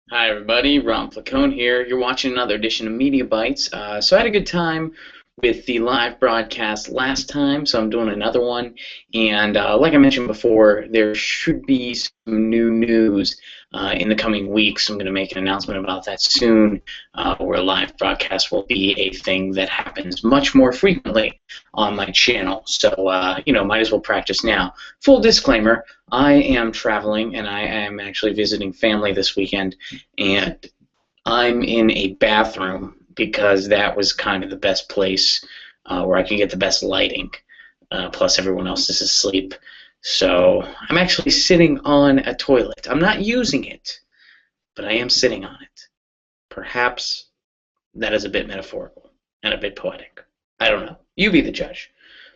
Hi everybody, Ron Placone here. You're watching another edition of Media Bites. So I had a good time with the live broadcast last time, so I'm doing another one. And like I mentioned before, there should be some new news in the coming weeks. I'm going to make an announcement about that soon, where live broadcast will be a thing that happens much more frequently on my channel. So, might as well practice now. Full disclaimer, I am traveling and I am actually visiting family this weekend, and I'm in a bathroom because that was kind of the best place where I could get the best lighting. Plus, everyone else is asleep. So I'm actually sitting on a toilet. I'm not using it, but I am sitting on it. Perhaps that is a bit metaphorical and a bit poetic. I don't know. You be the judge.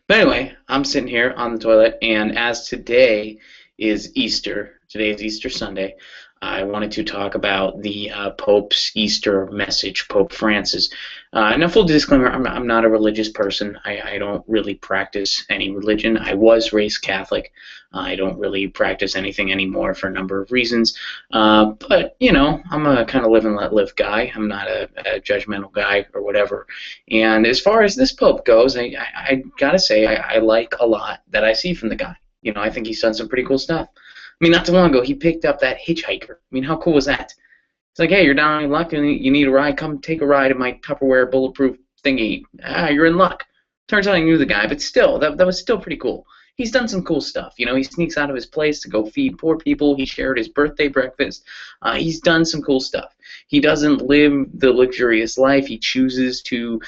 But anyway, I'm sitting here on the toilet, and as today is Easter, today is Easter Sunday, I wanted to talk about the Pope's Easter message, Pope Francis. Now, full disclaimer, I'm not a religious person. I don't really practice any religion. I was raised Catholic. I don't really practice anything anymore for a number of reasons. But, I'm a kind of live and let live guy. I'm not a judgmental guy or whatever. And as far as this Pope goes, I gotta say, I like a lot that I see from the guy. I think he's done some pretty cool stuff. I mean, not too long ago, he picked up that hitchhiker. I mean, how cool was that? It's like, hey, you're down on your luck and you need a ride. Come take a ride in my Tupperware bulletproof thingy. You're in luck. Turns out I knew the guy, but still, that was still pretty cool. He's done some cool stuff. He sneaks out of his place to go feed poor people. He shared his birthday breakfast. He's done some cool stuff. He doesn't live the luxurious life. He chooses to,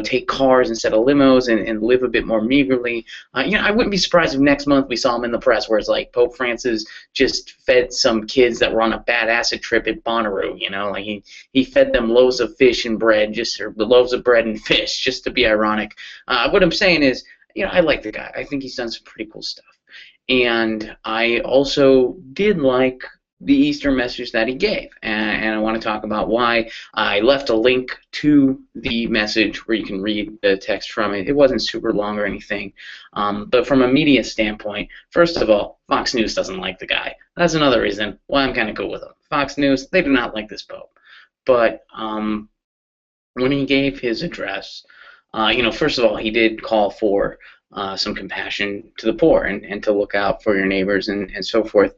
take cars instead of limos and live a bit more meagerly. I wouldn't be surprised if next month we saw him in the press where it's like Pope Francis just fed some kids that were on a bad acid trip at Bonnaroo. Like he fed them loaves of fish and bread, or loaves of bread and fish, just to be ironic. What I'm saying is, I like the guy. I think he's done some pretty cool stuff. And I also did like the Easter message that he gave. And I want to talk about why. I left a link to the message where you can read the text from it. It wasn't super long or anything. But from a media standpoint, first of all, Fox News doesn't like the guy. That's another reason why I'm kind of cool with him. Fox News, they do not like this Pope. But when he gave his address, first of all, he did call for some compassion to the poor and to look out for your neighbors and so forth.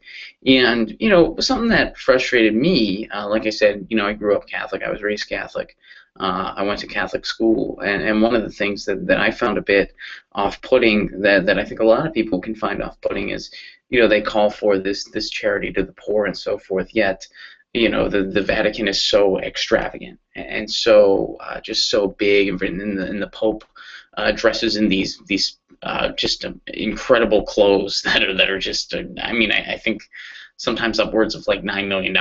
And, something that frustrated me, like I said, I grew up Catholic. I was raised Catholic. I went to Catholic school. And one of the things that I found a bit off-putting that I think a lot of people can find off-putting is, they call for this charity to the poor and so forth, yet the Vatican is so extravagant and so just so big, and the Pope dresses in these just incredible clothes that are just I think sometimes upwards of like $9 million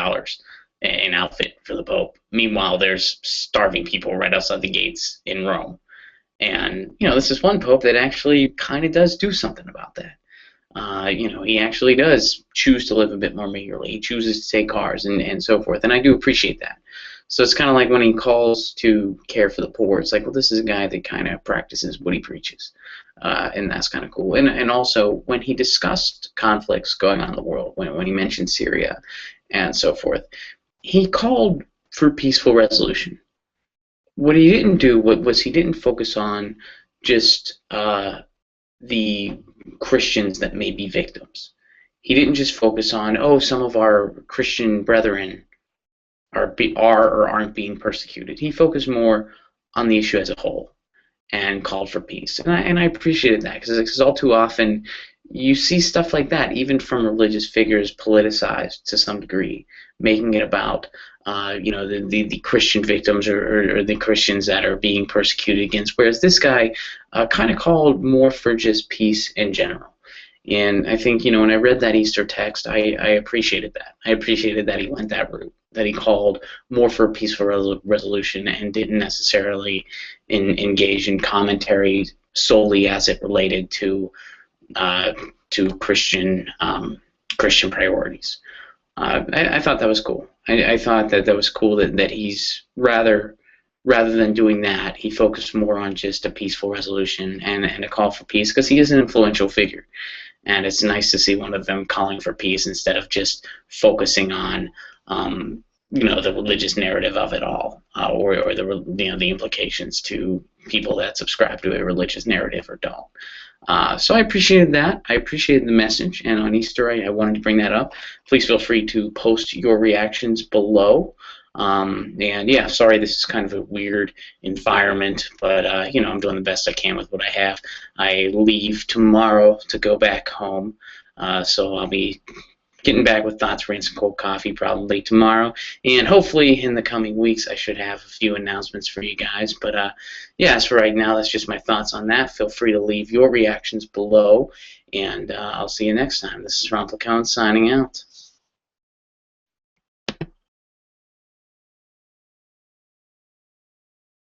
an outfit for the Pope. Meanwhile, there's starving people right outside the gates in Rome, and this is one Pope that actually kind of does do something about that. He actually does choose to live a bit more meagerly. He chooses to take cars and so forth, and I do appreciate that. So it's kind of like when he calls to care for the poor, it's like, well, this is a guy that kind of practices what he preaches, and that's kind of cool. And also, when he discussed conflicts going on in the world, when he mentioned Syria and so forth, he called for peaceful resolution. What he didn't do was he didn't focus on just the Christians that may be victims. He didn't just focus on, oh, some of our Christian brethren are or aren't being persecuted. He focused more on the issue as a whole and called for peace. And I appreciated that because all too often you see stuff like that, even from religious figures, politicized to some degree, making it about the Christian victims or the Christians that are being persecuted against, whereas this guy kind of called more for just peace in general. And I think, when I read that Easter text, I appreciated that. I appreciated that he went that route, that he called more for a peaceful resolution and didn't necessarily engage in commentary solely as it related to Christian priorities. I thought that was cool. I thought that was cool that he's rather than doing that, he focused more on just a peaceful resolution and a call for peace because he is an influential figure. And it's nice to see one of them calling for peace instead of just focusing on the religious narrative of it all, or the implications to people that subscribe to a religious narrative or don't. So I appreciated that. I appreciated the message, and on Easter I wanted to bring that up. Please feel free to post your reactions below. And yeah, sorry this is kind of a weird environment, but I'm doing the best I can with what I have. I leave tomorrow to go back home, so I'll be getting back with thoughts, rants, and cold coffee probably tomorrow, and hopefully in the coming weeks I should have a few announcements for you guys. But yeah, as for right now, that's just my thoughts on that. Feel free to leave your reactions below, and I'll see you next time. This is Ron Placone signing out.